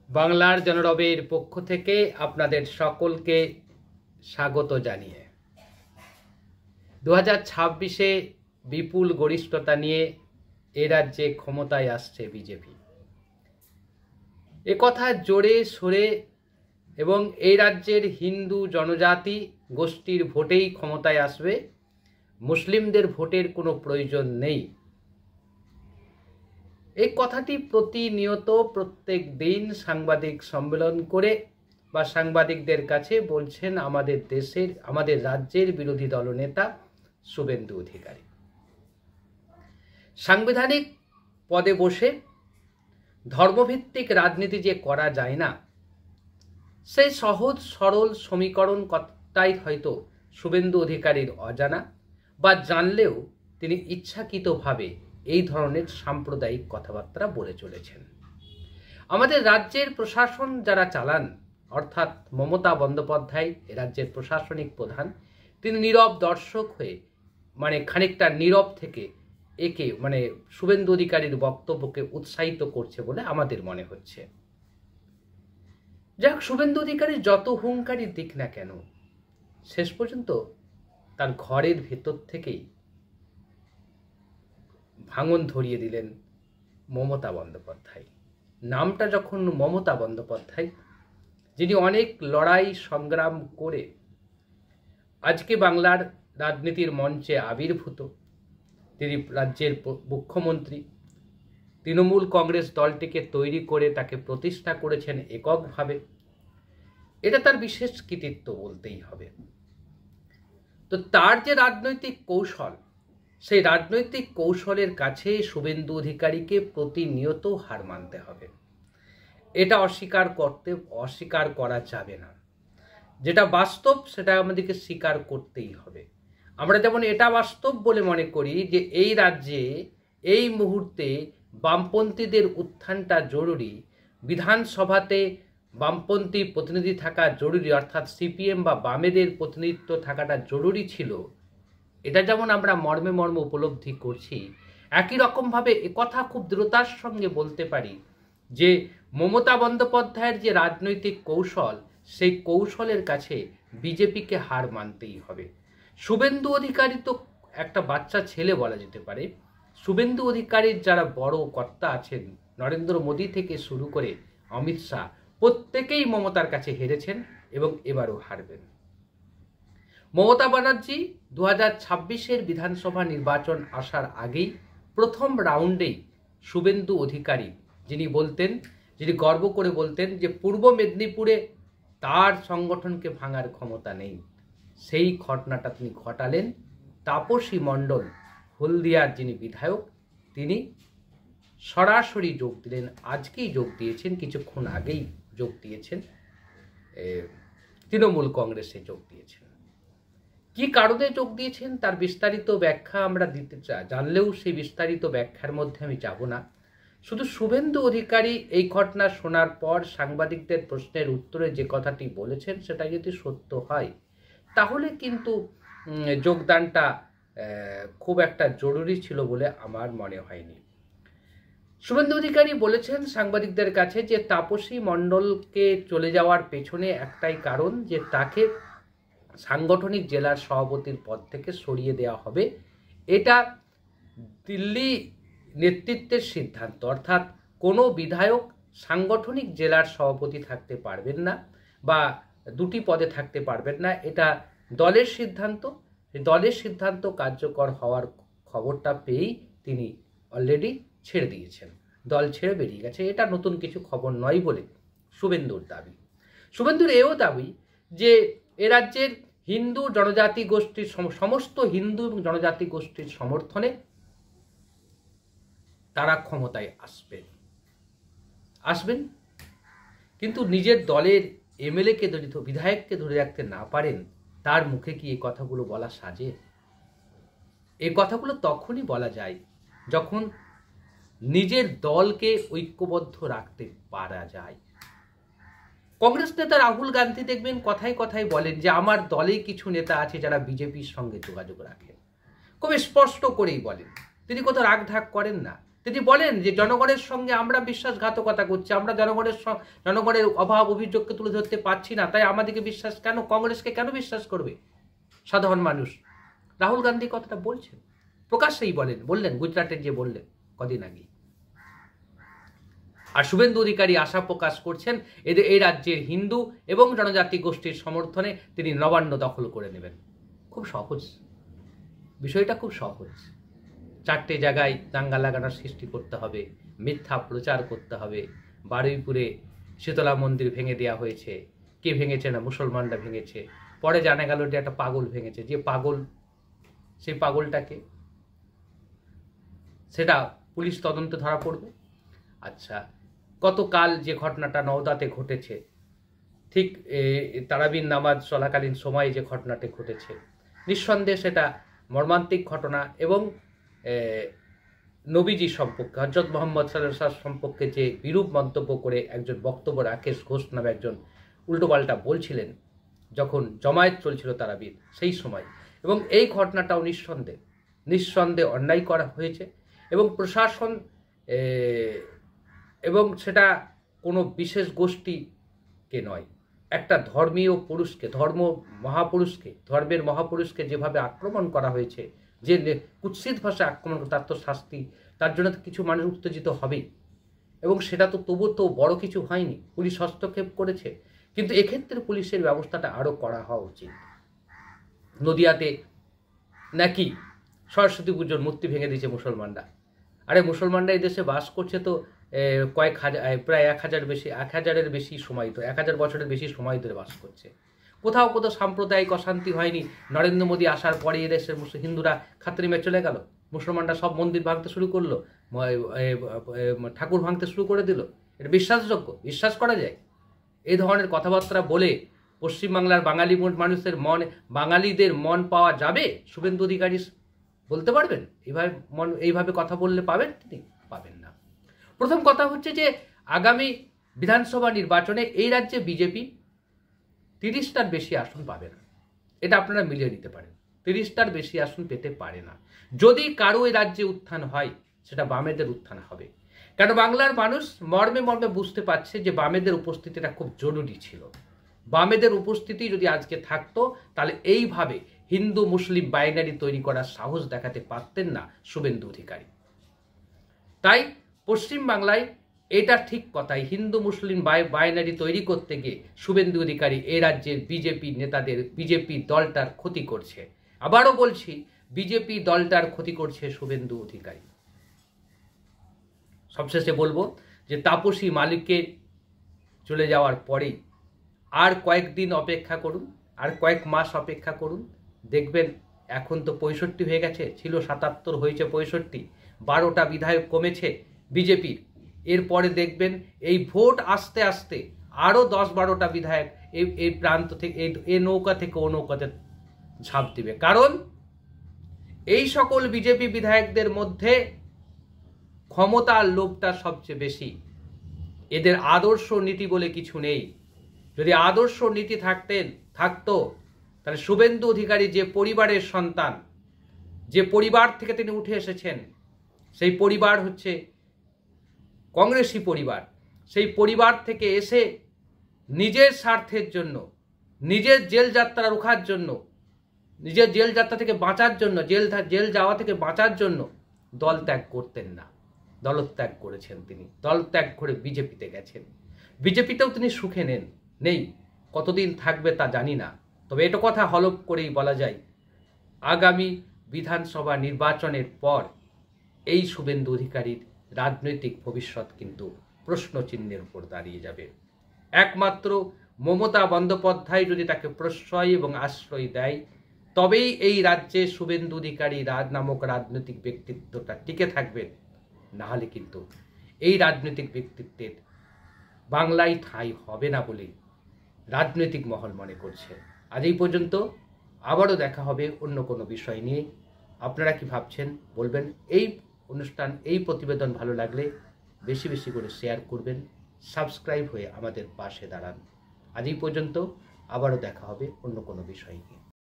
বাংলার জনরবের পক্ষ থেকে আপনাদের সকলকে স্বাগত জানিয়ে 2026-এ বিপুল গরিষ্ঠতা নিয়ে এ রাজ্যে ক্ষমতায় আসছে বিজেপি। একথা জোরে সোরে এবং এই রাজ্যের হিন্দু জনজাতি গোষ্ঠীর ভোটেই ক্ষমতায় আসবে, মুসলিমদের ভোটের কোনো প্রয়োজন নেই। এই কথাটি প্রতিনিয়ত প্রত্যেক দিন সাংবাদিক সম্মেলন করে বা সাংবাদিকদের কাছে বলছেন আমাদের রাজ্যের বিরোধী দলনেতা শুভেন্দু অধিকারী। সাংবিধানিক পদে বসে ধর্মভিত্তিক রাজনীতি যে করা যায় না, সেই সহজ সরল সমীকরণটাই হয়তো শুভেন্দু অধিকারীর অজানা, বা জানলেও তিনি ইচ্ছাকৃতভাবে এই ধরনের সাম্প্রদায়িক কথাবার্তা বলে চলেছেন। আমাদের রাজ্যের প্রশাসন যারা চালান, অর্থাৎ মমতা বন্দ্যোপাধ্যায় রাজ্যের প্রশাসনিক প্রধান, তিনি নীরব দর্শক হয়ে খানিকটা নীরব থেকে একে শুভেন্দু অধিকারীর বক্তব্যকে উৎসাহিত করছে বলে আমাদের মনে হচ্ছে। যাক, শুভেন্দু অধিকারীর যত হুঙ্কারই দিক না কেন, শেষ পর্যন্ত তার ঘরের ভেতর থেকেই ভাঙন ধরিয়ে দিলেন মমতা বন্দ্যোপাধ্যায়। নামটা যখন মমতা বন্দ্যোপাধ্যায়, যিনি অনেক লড়াই সংগ্রাম করে আজকে বাংলার রাজনীতির মঞ্চে আবির্ভূত, তিনি রাজ্যের মুখ্যমন্ত্রী, তৃণমূল কংগ্রেস দলটিকে তৈরি করে তাকে প্রতিষ্ঠা করেছেন এককভাবে, এটা তার বিশেষ কৃতিত্ব বলতেই হবে। তো তার যে রাজনৈতিক কৌশল, সেই রাজনৈতিক কৌশলের কাছে শুভেন্দু অধিকারীকে প্রতিনিয়ত হার মানতে হবে। এটা অস্বীকার করা যাবে না। যেটা বাস্তব সেটা আমাদেরকে স্বীকার করতেই হবে। আমরা যেমন এটা বাস্তব বলে মনে করি যে এই রাজ্যে এই মুহূর্তে বামপন্থীদের উত্থানটা জরুরি, বিধানসভাতে বামপন্থী প্রতিনিধি থাকা জরুরি, অর্থাৎ সিপিএম বা বামেদের প্রতিনিধিত্ব থাকাটা জরুরি ছিল, এটা যেমন আমরা মর্মে উপলব্ধি করছি, একই রকমভাবে একথা খুব দৃঢ়তার সঙ্গে বলতে পারি যে মমতা বন্দ্যোপাধ্যায়ের যে রাজনৈতিক কৌশল, সেই কৌশলের কাছে বিজেপিকে হার মানতেই হবে। শুভেন্দু অধিকারী তো একটা বাচ্চা ছেলে বলা যেতে পারে। শুভেন্দু অধিকারীর যারা বড় কর্তা আছেন, নরেন্দ্র মোদী থেকে শুরু করে অমিত শাহ, প্রত্যেকেই মমতার কাছে হেরেছেন এবং এবারও হারবেন। মমতা ব্যানার্জি 2026-এর বিধানসভা নির্বাচন আসার আগেই প্রথম রাউন্ডেই শুভেন্দু অধিকারী যিনি গর্ব করে বলতেন যে পূর্ব মেদিনীপুরে তার সংগঠনকে ভাঙার ক্ষমতা নেই, সেই ঘটনাটা তিনি ঘটালেন। তাপসী মণ্ডল, হলদিয়ার যিনি বিধায়ক, তিনি সরাসরি যোগ দিলেন, আজকেই যোগ দিয়েছেন, কিছুক্ষণ আগেই যোগ দিয়েছেন, তৃণমূল কংগ্রেসে যোগ দিয়েছেন। কি কারণে যোগ দিয়েছেন তার বিস্তারিত ব্যাখ্যা আমরা দিতে জানলেও সেই বিস্তারিত ব্যাখ্যার মধ্যে আমি যাব না। শুধু শুভেন্দু অধিকারী এই ঘটনা শোনার পর সাংবাদিকদের প্রশ্নের উত্তরে যে কথাটি বলেছেন সেটা যদি সত্য হয়, তাহলে কিন্তু যোগদানটা খুব একটা জরুরি ছিল বলে আমার মনে হয়নি। শুভেন্দু অধিকারী বলেছেন সাংবাদিকদের কাছে যে তাপসী মণ্ডলকে চলে যাওয়ার পেছনে একটাই কারণ, যে তাকে সাংগঠনিক জেলার সভাপতির পদ থেকে সরিয়ে দেওয়া হবে। এটা দিল্লি নেতৃত্বের সিদ্ধান্ত, অর্থাৎ কোনো বিধায়ক সাংগঠনিক জেলার সভাপতি থাকতে পারবেন না বা দুটি পদে থাকতে পারবেন না, এটা দলের সিদ্ধান্ত। দলের সিদ্ধান্ত কার্যকর হওয়ার খবরটা পেয়েই তিনি অলরেডি ছেড়ে দিয়েছেন, দল ছেড়ে বেরিয়ে গেছে। এটা নতুন কিছু খবর নয় বলে শুভেন্দুর দাবি। শুভেন্দুর এও দাবি যে এ রাজ্যের হিন্দু জনজাতি গোষ্ঠীর সমস্ত হিন্দু এবং জনজাতি গোষ্ঠীর সমর্থনে তারা ক্ষমতায় আসবেন, কিন্তু নিজের দলের এমএলএকে বিধায়ককে ধরে রাখতে না পারেন, তার মুখে কি এই কথাগুলো বলা সাজে? এই কথাগুলো তখনই বলা যায় যখন নিজের দলকে ঐক্যবদ্ধ রাখতে পারা যায়। কংগ্রেস নেতা রাহুল গান্ধী দেখবেন কথায় কথায় বলেন যে আমার দলে কিছু নেতা আছে যারা বিজেপির সঙ্গে যোগাযোগ রাখেন, খুব স্পষ্ট করেই বলেন, তিনি কোথাও রাগঢাক করেন না। তিনি বলেন যে জনগণের সঙ্গে আমরা বিশ্বাসঘাতকতা করছি, আমরা জনগণের অভাব অভিযোগকে তুলে ধরতে পারছি না, তাই আমাদেরকে বিশ্বাস কেন, কংগ্রেসকে কেন বিশ্বাস করবে সাধারণ মানুষ। রাহুল গান্ধী কথাটা বলছেন, প্রকাশ্যেই বললেন গুজরাটে যে বললেন কদিন আগে। আর শুভেন্দু অধিকারী আশা প্রকাশ করছেন এই রাজ্যের হিন্দু এবং জনজাতি গোষ্ঠীর সমর্থনে তিনি নবান্ন দখল করে নেবেন। খুব সহজ বিষয়টা, খুব সহজ। 4টে জায়গায় দাঙ্গা লাগানোর সৃষ্টি করতে হবে, মিথ্যা প্রচার করতে হবে। বারুইপুরে শীতলা মন্দির ভেঙে দেওয়া হয়েছে, কে ভেঙেছে না, মুসলমানরা ভেঙেছে। পরে জানা গেল যে একটা পাগল ভেঙেছে, যে পাগল সেই পাগলটাকে, সেটা পুলিশ তদন্তে ধরা পড়বে। আচ্ছা, গতকাল যে ঘটনাটা নওদাতে ঘটেছে, ঠিক তারাবির নামাজ চলাকালীন সময়ে যে ঘটনাটি ঘটেছে, নিঃসন্দেহে সেটা মর্মান্তিক ঘটনা এবং নবীজি সম্পর্কে, হযরত মুহাম্মদ সাল্লাল্লাহু আলাইহি ওয়াসাল্লাম সম্পর্কে যে বিরূপ মন্তব্য করে একজন বক্তব্য রাকেশ ঘোষ নামে একজন উল্টোপাল্টা বলছিলেন যখন জমায়েত চলছিল তারাবির সেই সময়, এবং এই ঘটনাটাও নিঃসন্দেহে অন্যায় করা হয়েছে এবং প্রশাসন এবং সেটা কোনো বিশেষ গোষ্ঠীকে নয়, একটা ধর্মীয় পুরুষকে, ধর্মের মহাপুরুষকে যেভাবে আক্রমণ করা হয়েছে, যে কুৎসিত ভাষায় আক্রমণ, তার তো শাস্তি, তার জন্য তো কিছু মানুষ উত্তেজিত হবেই। এবং সেটা তো তবু তো বড় কিছু হয়নি, পুলিশ হস্তক্ষেপ করেছে, কিন্তু এক্ষেত্রে পুলিশের ব্যবস্থাটা আরও করা হওয়া উচিত। নদিয়াতে নাকি সরস্বতী পুজোর মূর্তি ভেঙে দিয়েছে মুসলমানরা। আরে মুসলমানরা এই দেশে বাস করছে তো কয়েক হাজার, প্রায় 1000-এর বেশি সময়, তো 1000 বছরের বেশি সময় ধরে বাস করছে। কোথাও সাম্প্রদায়িক অশান্তি হয়নি। নরেন্দ্র মোদী আসার পরে এদেশের হিন্দুরা খাতরিমে চলে গেল, মুসলমানরা সব মন্দির ভাঙতে শুরু করলো, ঠাকুর ভাঙতে শুরু করে দিল। এটা বিশ্বাসযোগ্য? বিশ্বাস করা যায়? এই ধরনের কথাবার্তা বলে পশ্চিমবাংলার বাঙালিদের মন পাওয়া যাবে? শুভেন্দু অধিকারী বলতে পারবেন? এইভাবে কথা বললে পাবেন? তিনি পাবেন না। প্রথম কথা হচ্ছে যে আগামী বিধানসভা নির্বাচনে এই রাজ্যে বিজেপি 30টার বেশি আসন পাবে না, এটা আপনারা মিলিয়ে নিতে পারেন। 30টার বেশি আসন পেতে পারে না। যদি কারো এই রাজ্যে উত্থান হয়, সেটা বামেদের উত্থান হবে। কারণ বাংলার মানুষ মর্মে মর্মে বুঝতে পারছে যে বামেদের উপস্থিতিটা খুব জরুরি ছিল। বামেদের উপস্থিতি যদি আজকে থাকতো, তাহলে এইভাবে হিন্দু মুসলিম বাইনারি তৈরি করার সাহস দেখাতে পারতেন না শুভেন্দু অধিকারী। তাই পশ্চিমবাংলায় এটা ঠিক কথাই, হিন্দু মুসলিম বাইনারি তৈরি করতে গিয়ে শুভেন্দু অধিকারী এই রাজ্যের বিজেপি দলটার ক্ষতি করছে। আবারও বলছি, বিজেপি দলটার ক্ষতি করছে শুভেন্দু অধিকারী। সবশেষে বলবো যে তাপসী মালিকের চলে যাওয়ার পরেই আর কয়েকদিন অপেক্ষা করুন, আর কয়েক মাস অপেক্ষা করুন, দেখবেন এখন তো 65 হয়ে গেছে, ছিল 77, হয়েছে 65, 12টা বিধায়ক কমেছে বিজেপির। এরপরে দেখবেন এই ভোট আস্তে আস্তে আরও 10-12টা বিধায়ক এই প্রান্ত থেকে, এই নৌকা থেকে ও নৌকাতে ঝাঁপ দিবে। কারণ এই সকল বিজেপি বিধায়কদের মধ্যে ক্ষমতার লোভটা সবচেয়ে বেশি। এদের আদর্শ নীতি বলে কিছু নেই। যদি আদর্শ নীতি থাকতো তাহলে শুভেন্দু অধিকারী যে পরিবারের সন্তান, যে পরিবার থেকে তিনি উঠে এসেছেন, সেই পরিবার হচ্ছে কংগ্রেসী পরিবার। সেই পরিবার থেকে এসে নিজের স্বার্থের জন্য, নিজের জেল যাত্রা রোখার জন্য, নিজের জেল যাত্রা থেকে বাঁচার জন্য, জেল যাওয়া থেকে বাঁচার জন্য দল ত্যাগ করতেন না। দলত্যাগ করেছেন তিনি, দল ত্যাগ করে বিজেপিতে গেছেন। বিজেপিতেও তিনি সুখে নেই, কতদিন থাকবে তা জানি না। তবে এটা কথা হলফ করেই বলা যায়, আগামী বিধানসভা নির্বাচনের পর এই শুভেন্দু অধিকারীর রাজনৈতিক ভবিষ্যৎ কিন্তু প্রশ্নচিহ্নের উপর দাঁড়িয়ে যাবে। একমাত্র মমতা বন্দ্যোপাধ্যায় যদি তাকে প্রশ্রয় এবং আশ্রয় দেয়, তবেই এই রাজ্যে শুভেন্দু অধিকারী নামক রাজনৈতিক ব্যক্তিত্বটা টিকে থাকবেন। নাহলে কিন্তু এই রাজনৈতিক ব্যক্তিত্বের বাংলায় ঠাঁই হবে না বলে রাজনৈতিক মহল মনে করছে। আজ এই পর্যন্ত, আবারও দেখা হবে অন্য কোনো বিষয় নিয়ে। আপনারা কি ভাবছেন বলবেন। এই অনুষ্ঠান, এই প্রতিবেদন ভালো লাগলে বেশি বেশি করে শেয়ার করবেন, সাবস্ক্রাইব হয়ে আমাদের পাশে দাঁড়ান। আজ এই পর্যন্ত, আবারও দেখা হবে অন্য কোনো বিষয় নিয়ে।